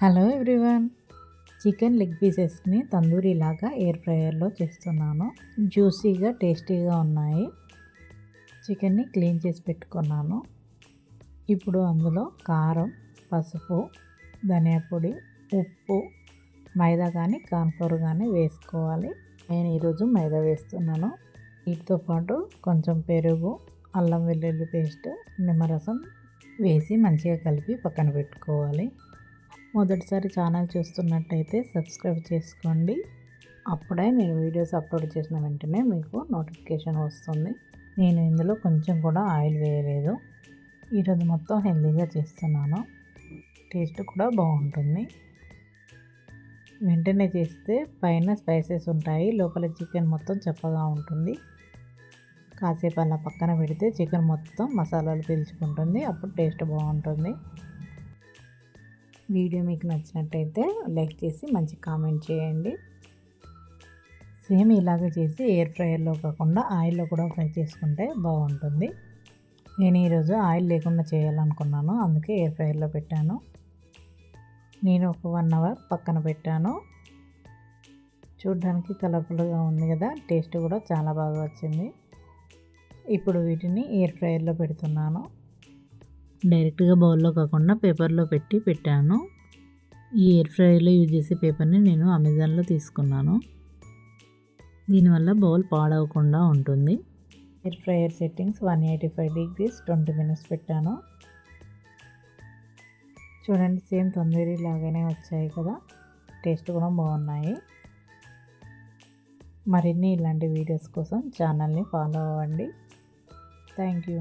Hello everyone. Chicken leg పీసెస్ని తందూరి లాగా air ఫ్రైయర్లో చేస్తున్నాను. జ్యూసీగా టేస్టీగా ఉన్నాయి. చికెన్ని క్లీన్ చేసి పెట్టుకున్నాను. ఇప్పుడు అందులో కారం, పసుపు, ధనియా పొడి, ఉప్పు, మైదా కానీ కార్న్ఫ్లోర్ కానీ వేసుకోవాలి. నేను ఈరోజు మైదా వేస్తున్నాను. వీటితో పాటు కొంచెం పెరుగు, అల్లం వెల్లుల్లి పేస్ట్, నిమ్మరసం వేసి మంచిగా కలిపి పక్కన పెట్టుకోవాలి. మొదటిసారి ఛానల్ చూస్తున్నట్టయితే సబ్స్క్రైబ్ చేసుకోండి. అప్పుడే నేను వీడియోస్ అప్లోడ్ చేసిన వెంటనే మీకు నోటిఫికేషన్ వస్తుంది. నేను ఇందులో కొంచెం కూడా ఆయిల్ వేయలేదు. ఈరోజు మొత్తం హెల్తీగా చేస్తున్నాను. టేస్ట్ కూడా బాగుంటుంది. వెంటనే చేస్తే పైన స్పైసెస్ ఉంటాయి, లోపల చికెన్ మొత్తం చప్పగా ఉంటుంది. కాసేపు అలా పక్కన పెడితే చికెన్ మొత్తం మసాలాలు పీల్చుకుంటుంది. అప్పుడు టేస్ట్ బాగుంటుంది. వీడియో మీకు నచ్చినట్టయితే లైక్ చేసి మంచి కామెంట్ చేయండి. సేమ్ ఇలాగే చేసి ఎయిర్ ఫ్రైయర్లో కాకుండా ఆయిల్లో కూడా ఫ్రై చేసుకుంటే బాగుంటుంది. నేను ఈరోజు ఆయిల్ లేకుండా చేయాలనుకున్నాను, అందుకే ఎయిర్ ఫ్రైయర్లో పెట్టాను. నేను ఒక 1 అవర్ పక్కన పెట్టాను. చూడ్డానికి కలర్ఫుల్గా ఉంది కదా, టేస్ట్ కూడా చాలా బాగా వచ్చింది. ఇప్పుడు వీటిని ఎయిర్ ఫ్రైయర్లో పెడుతున్నాను. డైరెక్ట్గా బౌల్లో కాకుండా పేపర్లో పెట్టాను. ఈ ఎయిర్ ఫ్రైయర్లో యూజ్ చేసే పేపర్ని నేను అమెజాన్లో తీసుకున్నాను. దీనివల్ల బౌల్ పాడవకుండా ఉంటుంది. Air fryer settings 185 degrees 20 minutes పెట్టాను. చూడండి, సేమ్ తందూరి లాగానే వచ్చాయి కదా, టేస్ట్ కూడా బాగున్నాయి. మరిన్ని ఇలాంటి వీడియోస్ కోసం ఛానల్ని ఫాలో అవ్వండి. Thank you.